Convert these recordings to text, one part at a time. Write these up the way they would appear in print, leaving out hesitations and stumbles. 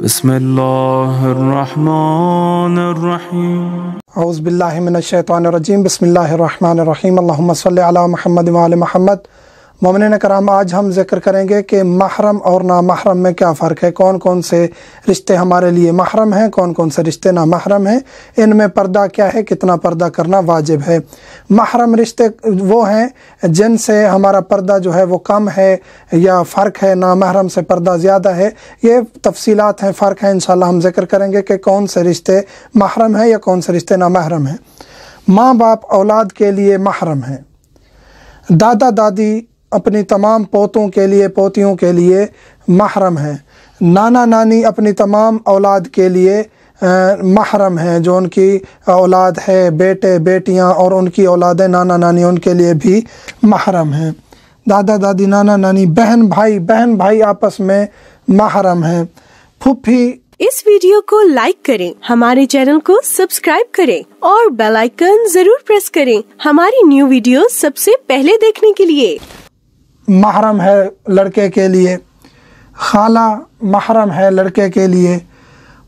بسم اللہ الرحمن الرحیم اعوذ باللہ من الشیطان الرجیم بسم اللہ الرحمن الرحیم اللہم صلی علی محمد وعلی محمد۔ مومنین کرام، آج ہم ذکر کریں گے کہ محرم اور نامحرم میں کیا فرق ہے، کون کون سے رشتے ہمارے لیے محرم ہیں، کون کون سے رشتے نامحرم ہیں، ان میں پردہ کیا ہے، کتنا پردہ کرنا واجب ہے۔ محرم رشتے وہ ہیں جن سے ہمارا پردہ جو ہے وہ کم ہے یا فرق ہے، نامحرم سے پردہ زیادہ ہے۔ یہ تفصیلات ہیں، فرق ہے، انشاءاللہ ہم ذکر کریں گے کہ کون سے رشتے محرم ہیں یا کون سے رشتے نامحرم ہیں۔ ماں باپ اولاد کے لیے محرم ہیں، دادا دادی اپنی تمام پوتوں کے لیے پوتیوں کے لیے محرم ہیں، نانا نانی اپنی تمام اولاد کے لیے محرم ہیں، جو ان کی اولاد ہے، بیٹے بیٹیاں اور ان کی اولادیں نانا نانی ان کے لیے بھی محرم ہیں۔ دادا دادی، نانا نانی، بہن بھائی آپس میں محرم ہیں۔ پھوپھی۔ اس ویڈیو کو لائک کریں، ہمارے چینل کو سبسکرائب کریں اور بیل آئیکن ضرور پریس کریں ہماری نیو ویڈیو سب سے پہلے دیکھنے کے لیے۔ محرم ہے لڑکے کے لیے، خالہ محرم ہے لڑکے کے لیے،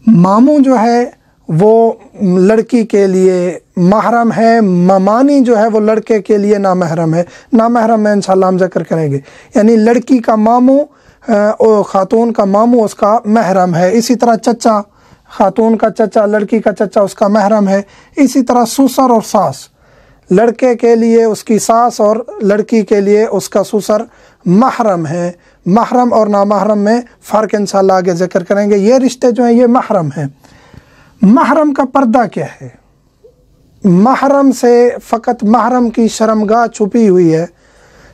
ماموں جو ہے وہ لڑکی کے لیے محرم ہے، ممانی جو ہے وہ لڑکے کے لیے نامحرم ہے۔ نامحرم میں انشاءاللہ ہم ذکر کریں گے، یعنی لڑکی کا ماموں اور خاتون کا ماموں اس کا محرم ہے۔ اسی طرح چچا، خاتون کا چچا لڑکی کا چچا اس کا محرم ہے۔ اسی طرح سسر اور ساس، لڑکے کے لیے اس کی ساس اور لڑکی کے لیے اس کا سسر محرم ہے۔ محرم اور نامحرم میں فرق انشاءاللہ آگے ذکر کریں گے۔ یہ رشتے جو ہیں یہ محرم ہیں۔ محرم کا پردہ کیا ہے؟ محرم سے فقط محرم کی شرمگاہ چھپی ہوئی ہے۔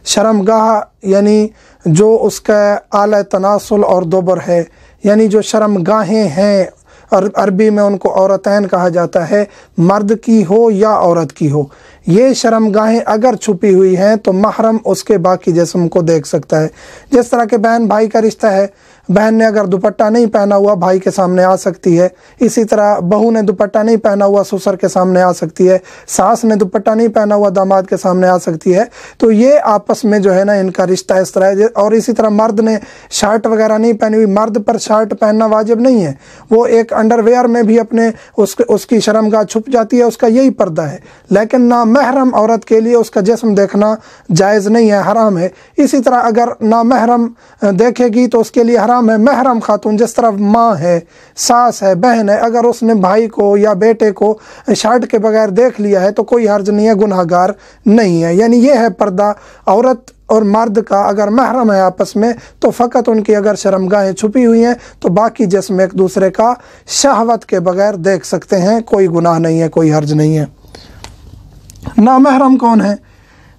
شرمگاہ یعنی جو اس کا اعلی تناسل اور دبر ہے، یعنی جو شرمگاہیں ہیں، اور عربی میں ان کو عورتین کہا جاتا ہے، مرد کی ہو یا عورت کی ہو، یہ شرمگاہیں اگر چھپی ہوئی ہیں تو محرم اس کے باقی جسم کو دیکھ سکتا ہے۔ جس طرح کہ بہن بھائی کا رشتہ ہے، بہن نے اگر دوپٹہ نہیں پہنا ہوا بھائی کے سامنے آ سکتی ہے، اسی طرح بہو نے دوپٹہ نہیں پہنا ہوا سسر کے سامنے آ سکتی ہے، ساس نے دوپٹہ نہیں پہنا ہوا داماد کے سامنے آ سکتی ہے۔ تو یہ آپس میں جو ہے نا ان کا رشتہ اس طرح ہے۔ اور اسی طرح مرد نے شرٹ وغیرہ نہیں پہنی ہوئی، مرد پر شرٹ پہننا واجب نہیں ہے، وہ ایک انڈر ویئر میں بھی اپنے اس کی شرمگاہ چھپ جاتی ہے، اس کا یہی پردہ ہے۔ لیکن نامحرم عورت کے لیے اس کا جسم دیکھنا جائز نہیں ہے، حرام ہے۔ اسی طرح اگر نامحرم دیکھے گی تو اس کے لیے حرام ہے۔ محرم خاتون جس طرح ماں ہے، ساس ہے، بہن ہے، اگر اس نے بھائی کو یا بیٹے کو شرٹ کے بغیر دیکھ لیا ہے تو کوئی حرج نہیں ہے، گناہ گار نہیں ہے۔ یعنی یہ ہے پردہ۔ عورت اور مرد کا اگر محرم ہے آپس میں تو فقط ان کی اگر شرمگاہیں چھپی ہوئی ہیں تو باقی جسم ایک دوسرے کا شہوت کے بغیر دیکھ سکتے ہیں، کوئی گناہ نہیں ہے، کوئی حرج نہیں ہے۔ نامحرم کون ہے؟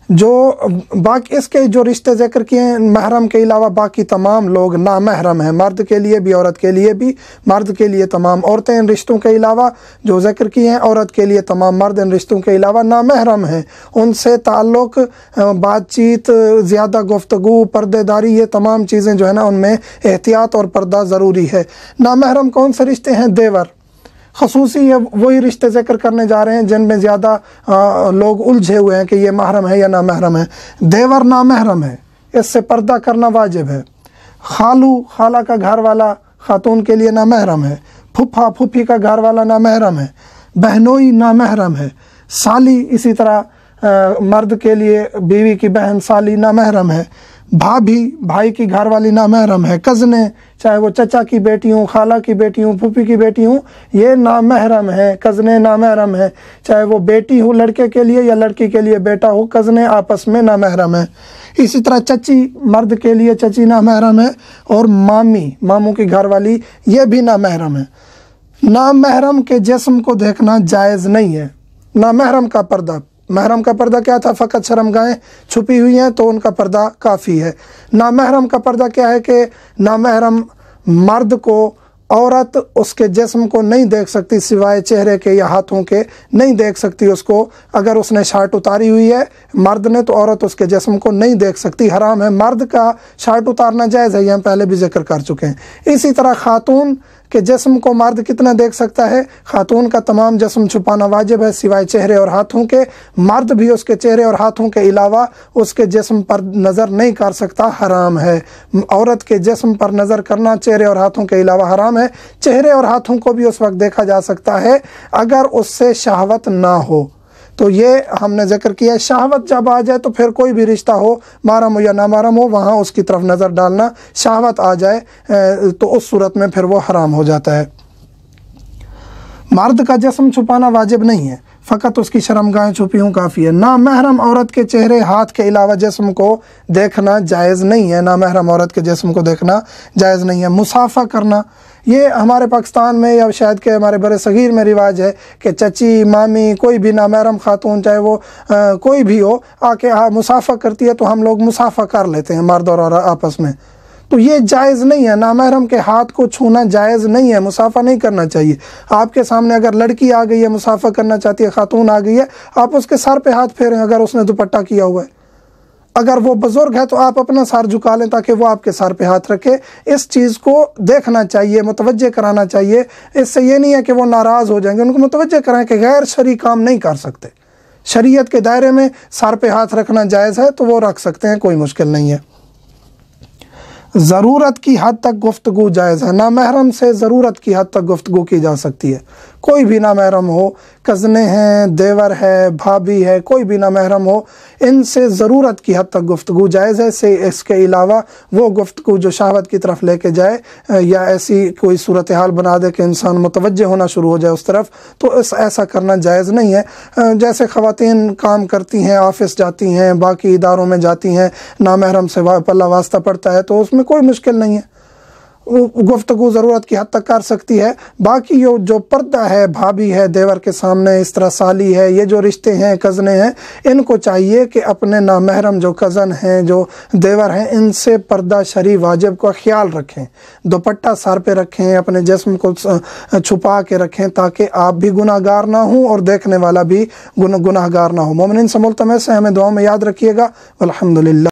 جو باقی اس کے جو رشتے ذکر کیے ہیں، محرم کے علاوہ باقی تمام لوگ نامحرم ہیں، مرد کے لیے بھی عورت کے لیے بھی، مرد کے لیے تمام عورتیں ان رشتوں کے علاوہ جو ذکر کیے ہیں، عورت کے لیے تمام مرد ان رشتوں کے علاوہ نامحرم ہیں۔ ان سے تعلق، بات چیت، زیادہ گفتگو، پردے داری، یہ تمام چیزیں جو ہے نا ان میں احتیاط اور پردہ ضروری ہے۔ نامحرم کون سے رشتے ہیں؟ دیور، خصوصی وہی رشتے ذکر کرنے جا رہے ہیں جن میں زیادہ لوگ الجھے ہوئے ہیں کہ یہ محرم ہے یا نامحرم ہے۔ دیور نامحرم ہے، اس سے پردہ کرنا واجب ہے۔ خالو، خالہ کا گھر والا خاتون کے لیے نامحرم ہے۔ پھپھا، پھوپھی کا گھر والا نامحرم ہے۔ بہنوئی نامحرم ہے۔ سالی اسی طرح مرد کے لیے بیوی کی بہن سالی نامحرم ہے۔ بھابھی، بھائی کی گھر والی نامحرم ہے۔ کزنیں، چاہے وہ چچا کی بیٹی ہوں، خالہ کی بیٹی ہوں، پھوپھی کی بیٹی ہوں، یہ نامحرم ہے۔ کزنیں نامحرم ہیں، چاہے وہ بیٹی ہو لڑکے کے لیے یا لڑکی کے لیے بیٹا ہو، کزنیں آپس میں نامحرم ہیں۔ اسی طرح چچی، مرد کے لیے چچی نامحرم ہے، اور مامی، ماموں کی گھر والی، یہ بھی نامحرم ہے۔ نامحرم کے جسم کو دیکھنا جائز نہیں ہے۔ نامحرم کا پردہ، محرم کا پردہ کیا تھا؟ فقط شرمگاہیں چھپی ہوئی ہیں تو ان کا پردہ کافی ہے۔ نامحرم کا پردہ کیا ہے کہ نامحرم مرد کو عورت اس کے جسم کو نہیں دیکھ سکتی، سوائے چہرے کے یا ہاتھوں کے نہیں دیکھ سکتی اس کو۔ اگر اس نے شرٹ اتاری ہوئی ہے مرد نے تو عورت اس کے جسم کو نہیں دیکھ سکتی، حرام ہے۔ مرد کا شرٹ اتارنا جائز ہے، یہ ہم پہلے بھی ذکر کر چکے ہیں۔ اسی طرح خاتون کہ جسم کو مرد کتنا دیکھ سکتا ہے؟ خاتون کا تمام جسم چھپانا واجب ہے سوائے چہرے اور ہاتھوں کے. مرد بھی اس کے چہرے اور ہاتھوں کے علاوہ اس کے جسم پر نظر نہیں کر سکتا، حرام ہے. عورت کے جسم پر نظر کرنا چہرے اور ہاتھوں کے علاوہ حرام ہے. چہرے اور ہاتھوں کو بھی اس وقت دیکھا جا سکتا ہے اگر اس سے شہوت نہ ہو. تو یہ ہم نے ذکر کیا ہے، شہوت جب آ جائے تو پھر کوئی بھی رشتہ ہو، محرم ہو یا نامحرم ہو، وہاں اس کی طرف نظر ڈالنا، شہوت آ جائے تو اس صورت میں پھر وہ حرام ہو جاتا ہے. مرد کا جسم چھپانا واجب نہیں ہے، فقط اس کی شرمگاہیں چھپی ہوں کافی ہے. نامحرم عورت کے چہرے ہاتھ کے علاوہ جسم کو دیکھنا جائز نہیں ہے. نامحرم عورت کے جسم کو دیکھنا جائز نہیں ہے. مصافحہ کرنا، یہ ہمارے پاکستان میں یا شاید کہ ہمارے بر صغیر میں رواج ہے کہ چچی، مامی، کوئی بھی نامحرم خاتون چاہے وہ کوئی بھی ہو آ کے مصافحہ کرتی ہے تو ہم لوگ مصافحہ کر لیتے ہیں مرد اور آپس میں. تو یہ جائز نہیں ہے. نامحرم کے ہاتھ کو چھونا جائز نہیں ہے، مصافحہ نہیں کرنا چاہیے. آپ کے سامنے اگر لڑکی آ گئی ہے مصافحہ کرنا چاہتی ہے، خاتون آ گئی ہے، آپ اس کے سر پہ ہاتھ پھیریں اگر اس نے دوپٹہ کیا ہوا ہے. اگر وہ بزرگ ہے تو آپ اپنا سر جھکا لیں تاکہ وہ آپ کے سر پہ ہاتھ رکھے. اس چیز کو دیکھنا چاہیے، متوجہ کرانا چاہیے. اس سے یہ نہیں ہے کہ وہ ناراض ہو جائیں گے، ان کو متوجہ کرائیں کہ غیر شرعی کام نہیں کر سکتے. شریعت کے دائرے میں سر پہ ہاتھ رکھنا جائز ہے تو وہ رکھ سکتے ہیں، کوئی مشکل نہیں ہے. ضرورت کی حد تک گفتگو جائز ہے. نامحرم سے ضرورت کی حد تک گفتگو کی جا سکتی ہے. کوئی بھی نامحرم ہو، کزنے ہیں، دیور ہے، بھابھی ہے، کوئی بھی نامحرم ہو، ان سے ضرورت کی حد تک گفتگو جائز ہے. اس کے علاوہ وہ گفتگو جو شہوت کی طرف لے کے جائے یا ایسی کوئی صورتحال بنا دے کہ انسان متوجہ ہونا شروع ہو جائے اس طرف، تو ایسا کرنا جائز نہیں ہے. جیسے خواتین کام کرتی ہیں، آفس جاتی ہیں، باقی اداروں میں جاتی ہیں، نامحرم سے پلہ واسطہ پڑتا ہے تو اس میں کوئی مشکل نہیں ہے، گفتگو ضرورت کی حد تک کر سکتی ہے. باقی جو پردہ ہے، بھابھی ہے دیور کے سامنے، اس طرح سالی ہے، یہ جو رشتے ہیں، کزنے ہیں، ان کو چاہیے کہ اپنے نامحرم جو کزن ہیں، جو دیور ہیں، ان سے پردہ شرعی واجب کا خیال رکھیں. دوپٹہ سر پہ رکھیں، اپنے جسم کو چھپا کے رکھیں تاکہ آپ بھی گناہ گار نہ ہوں اور دیکھنے والا بھی گناہ گار نہ ہو. مومنین سے ملتمس ہے، ہمیں دعاؤں میں یاد رکھیے گا. الحمدللہ.